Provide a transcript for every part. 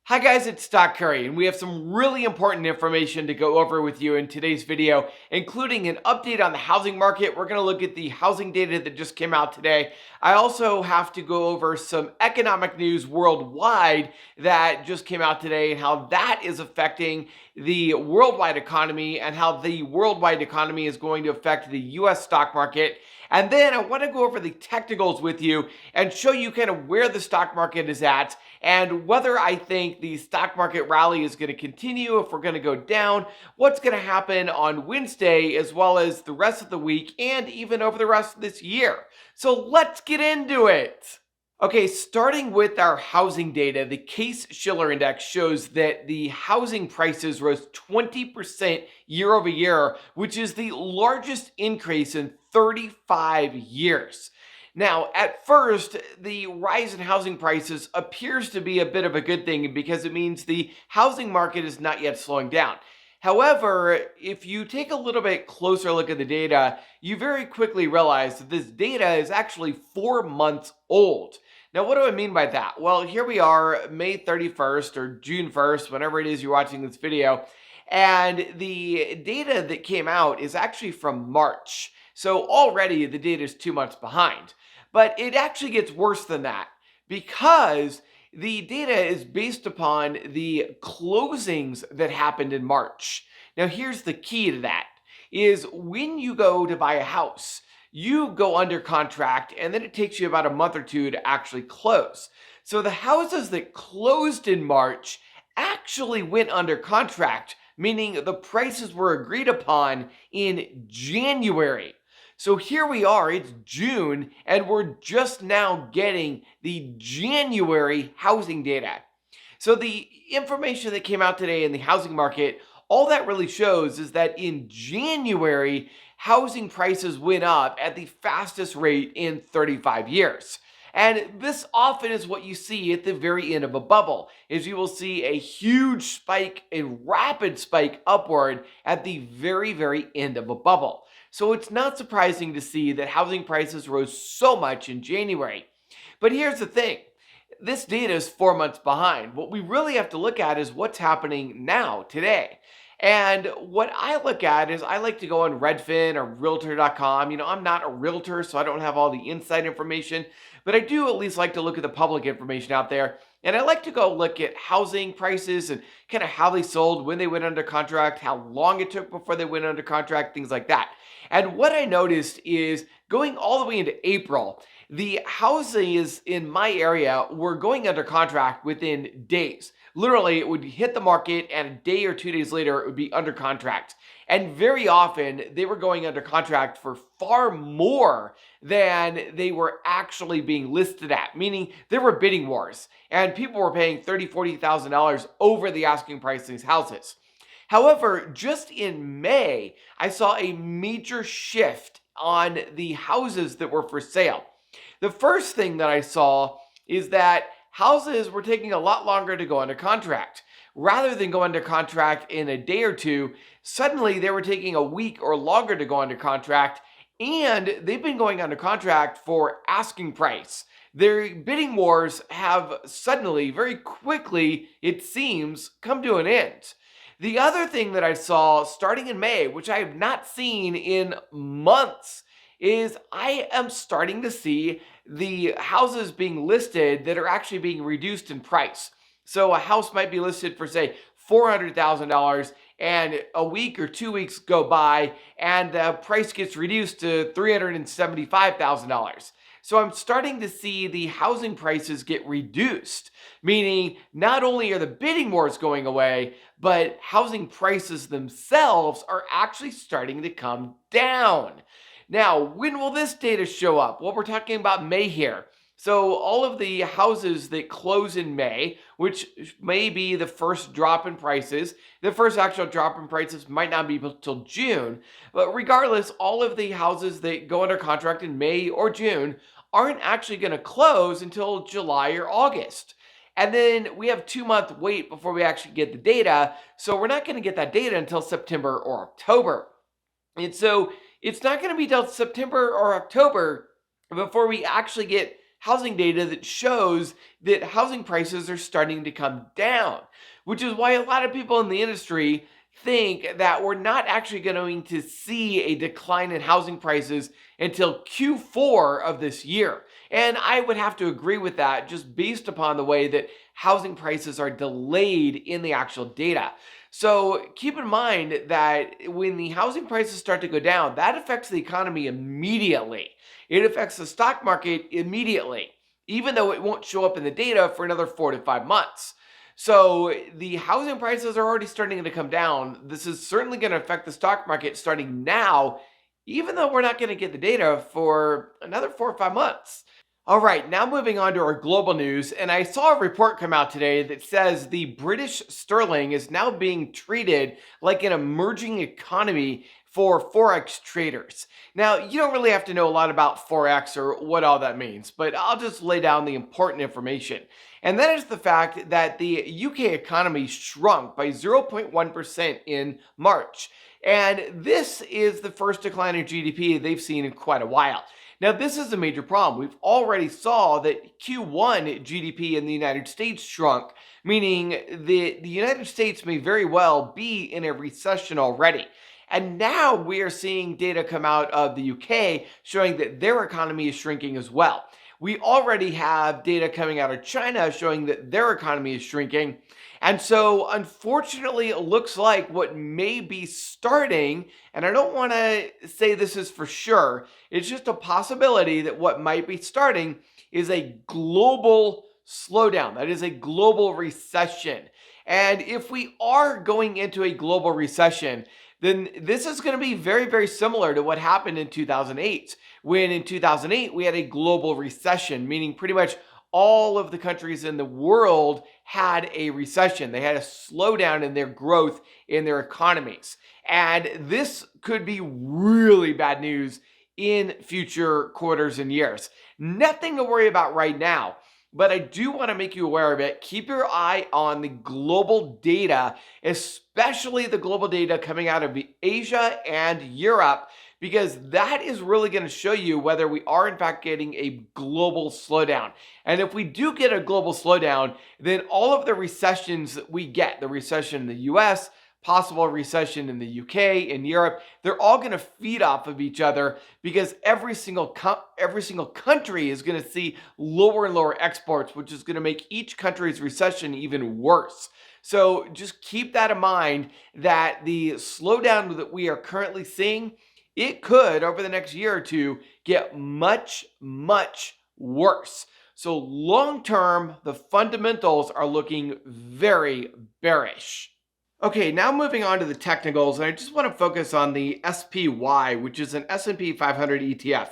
Hi guys, it's Stock Curry, and we have some really important information to go over with you in today's video, including an update on the housing market. We're going to look at the housing data that just came out today. I also have to go over some economic news worldwide that just came out today and how that is affecting the worldwide economy and how the worldwide economy is going to affect the US stock market. And then I want to go over the technicals with you and show you kind of where the stock market is at and whether I think the stock market rally is going to continue, if we're going to go down, what's going to happen on Wednesday, as well as the rest of the week and even over the rest of this year. So let's get into it. Okay, starting with our housing data, the Case-Shiller Index shows that the housing prices rose 20% year over year, which is the largest increase in 35 years. Now, at first, the rise in housing prices appears to be a bit of a good thing because it means the housing market is not yet slowing down. However, if you take a little bit closer look at the data, you very quickly realize that this data is actually 4 months old. Now, what do I mean by that? Well, here we are, May 31st or June 1st, whenever it is you're watching this video, and the data that came out is actually from March. So already the data is 2 months behind. But it actually gets worse than that because the data is based upon the closings that happened in March. Now, here's the key to that, is when you go to buy a house, you go under contract and then it takes you about a month or two to actually close. So the houses that closed in March actually went under contract, meaning the prices were agreed upon in January. So here we are, it's June, and we're just now getting the January housing data. So the information that came out today in the housing market, all that really shows is that in January, housing prices went up at the fastest rate in 35 years. And this often is what you see at the very end of a bubble, is you will see a huge spike, a rapid spike upward at the very, very end of a bubble. So it's not surprising to see that housing prices rose so much in January. But here's the thing. This data is 4 months behind. What we really have to look at is what's happening now, today. And what I look at is I like to go on Redfin or Realtor.com. I'm not a realtor, so I don't have all the inside information, but I do at least like to look at the public information out there. And I like to go look at housing prices and kind of how they sold, when they went under contract, how long it took before they went under contract, things like that. And what I noticed is going all the way into April, the houses in my area were going under contract within days. Literally, it would hit the market and a day or 2 days later, it would be under contract. And very often, they were going under contract for far more than they were actually being listed at, meaning there were bidding wars and people were paying $30,000, $40,000 over the asking price of these houses. However, just in May, I saw a major shift on the houses that were for sale. The first thing that I saw is that houses were taking a lot longer to go under contract. Rather than go under contract in a day or two, suddenly they were taking a week or longer to go under contract, and they've been going under contract for asking price. Their bidding wars have suddenly, very quickly, it seems, come to an end. The other thing that I saw starting in May, which I have not seen in months, is I am starting to see the houses being listed that are actually being reduced in price. So a house might be listed for, say, $400,000, and a week or 2 weeks go by and the price gets reduced to $375,000. So I'm starting to see the housing prices get reduced, meaning not only are the bidding wars going away, but housing prices themselves are actually starting to come down. Now, when will this data show up? Well, we're talking about May here. So all of the houses that close in May, which may be the first drop in prices, the first actual drop in prices might not be until June, but regardless, all of the houses that go under contract in May or June aren't actually going to close until July or August. And then we have 2-month wait before we actually get the data, so we're not going to get that data until September or October. And so it's not going to be till September or October before we actually get housing data that shows that housing prices are starting to come down, which is why a lot of people in the industry think that we're not actually going to see a decline in housing prices until Q4 of this year. And I would have to agree with that just based upon the way that housing prices are delayed in the actual data. So keep in mind that when the housing prices start to go down, that affects the economy immediately. It affects the stock market immediately, even though it won't show up in the data for another 4 to 5 months. So the housing prices are already starting to come down. This is certainly going to affect the stock market starting now, even though we're not going to get the data for another 4 or 5 months. All right, now moving on to our global news, and I saw a report come out today that says the British sterling is now being treated like an emerging economy for Forex traders. Now, you don't really have to know a lot about Forex or what all that means, but I'll just lay down the important information. And that is the fact that the UK economy shrunk by 0.1% in March. And this is the first decline in GDP they've seen in quite a while. Now, this is a major problem. We've already saw that Q1 GDP in the United States shrunk, meaning the United States may very well be in a recession already. And now we are seeing data come out of the UK showing that their economy is shrinking as well. We already have data coming out of China showing that their economy is shrinking. And so, unfortunately, it looks like what may be starting, and I don't want to say this is for sure, it's just a possibility that what might be starting is a global slowdown. That is a global recession. And if we are going into a global recession, then this is going to be very, very similar to what happened in 2008. When in 2008, we had a global recession, meaning pretty much all of the countries in the world had a recession. They had a slowdown in their growth in their economies. And this could be really bad news in future quarters and years. Nothing to worry about right now, but I do want to make you aware of it. Keep your eye on the global data, especially the global data coming out of Asia and Europe, because that is really going to show you whether we are in fact getting a global slowdown. And if we do get a global slowdown, then all of the recessions that we get, the recession in the US, possible recession in the UK, in Europe, they're all going to feed off of each other because every single country is going to see lower and lower exports, which is going to make each country's recession even worse. So just keep that in mind, that the slowdown that we are currently seeing, it could, over the next year or two, get much, much worse. So long term, the fundamentals are looking very bearish. Okay, now moving on to the technicals, and I just want to focus on the SPY, which is an S&P 500 ETF.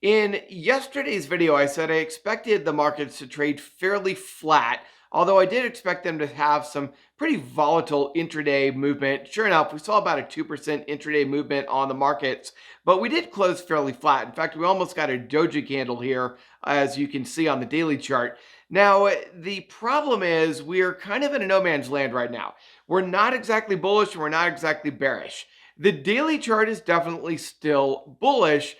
In yesterday's video, I said I expected the markets to trade fairly flat, although I did expect them to have some pretty volatile intraday movement. Sure enough, we saw about a 2% intraday movement on the markets, but we did close fairly flat. In fact, we almost got a doji candle here, as you can see on the daily chart. Now, the problem is we're kind of in a no man's land right now. We're not exactly bullish and we're not exactly bearish. The daily chart is definitely still bullish.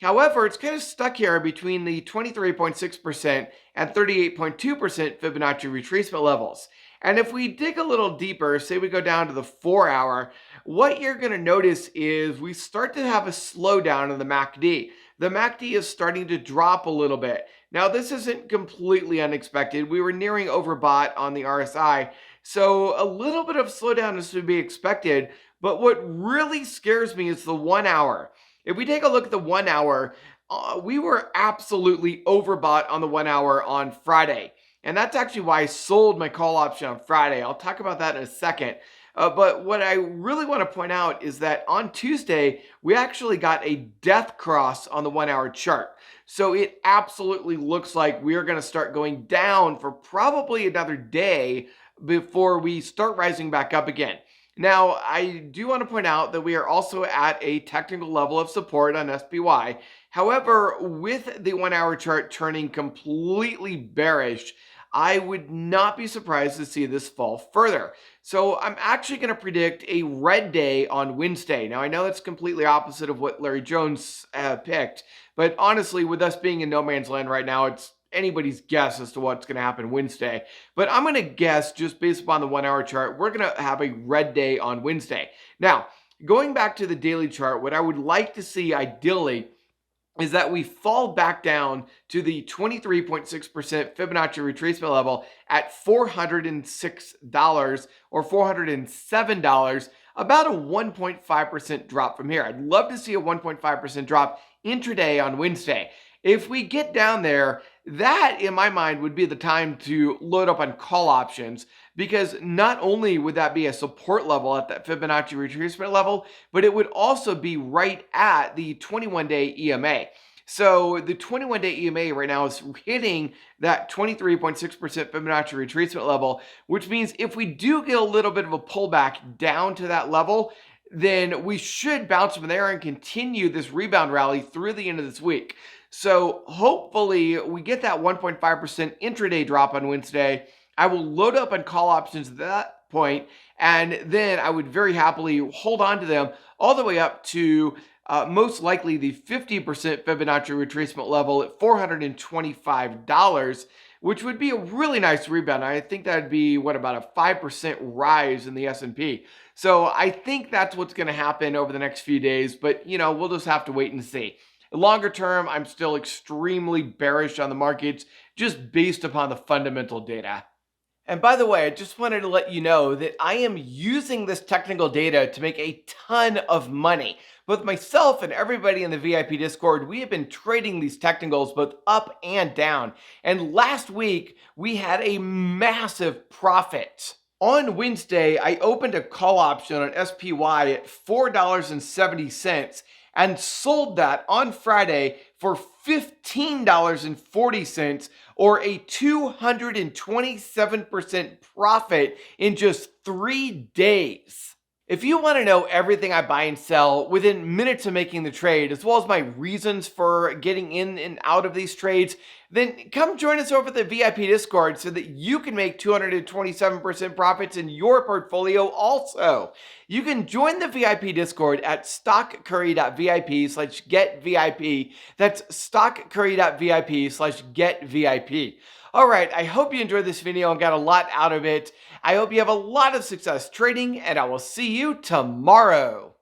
However, it's kind of stuck here between the 23.6% and 38.2% Fibonacci retracement levels. And if we dig a little deeper, say we go down to the 4-hour, what you're going to notice is we start to have a slowdown in the MACD. The MACD is starting to drop a little bit. Now, this isn't completely unexpected. We were nearing overbought on the RSI, so a little bit of slowdown is to be expected. But what really scares me is the 1 hour. If we take a look at the 1 hour, we were absolutely overbought on the 1 hour on Friday. And that's actually why I sold my call option on Friday. I'll talk about that in a second. But what I really want to point out is that on Tuesday, we actually got a death cross on the 1 hour chart. So it absolutely looks like we are going to start going down for probably another day before we start rising back up again. Now, I do want to point out that we are also at a technical level of support on SPY. However, with the 1 hour chart turning completely bearish, I would not be surprised to see this fall further. So I'm actually going to predict a red day on Wednesday. Now, I know that's completely opposite of what Larry Jones picked, but honestly, with us being in no man's land right now, anybody's guess as to what's going to happen Wednesday, but I'm going to guess just based upon the 1 hour chart, we're going to have a red day on Wednesday. Now, going back to the daily chart, what I would like to see ideally is that we fall back down to the 23.6% Fibonacci retracement level at $406 or $407, about a 1.5% drop from here. I'd love to see a 1.5% drop intraday on Wednesday. If we get down there, that in my mind would be the time to load up on call options, because not only would that be a support level at that Fibonacci retracement level, but it would also be right at the 21-day EMA. So the 21-day EMA right now is hitting that 23.6% Fibonacci retracement level, which means if we do get a little bit of a pullback down to that level, then we should bounce from there and continue this rebound rally through the end of this week. So hopefully we get that 1.5% intraday drop on Wednesday. I will load up on call options at that point, and then I would very happily hold on to them all the way up to most likely the 50% Fibonacci retracement level at $425, which would be a really nice rebound. I think that'd be about a 5% rise in the S&P. So I think that's what's going to happen over the next few days, but we'll just have to wait and see. Longer term, I'm still extremely bearish on the markets just based upon the fundamental data. And by the way, I just wanted to let you know that I am using this technical data to make a ton of money. Both myself and everybody in the VIP Discord, we have been trading these technicals both up and down. And last week, we had a massive profit. On Wednesday, I opened a call option on SPY at $4.70 and sold that on Friday for $15.40, or a 227% profit in just 3 days. If you want to know everything I buy and sell within minutes of making the trade, as well as my reasons for getting in and out of these trades, then come join us over at the VIP Discord so that you can make 227% profits in your portfolio also. You can join the VIP Discord at stockcurry.vip/getvip. That's stockcurry.vip/getvip. All right, I hope you enjoyed this video and got a lot out of it. I hope you have a lot of success trading, and I will see you tomorrow.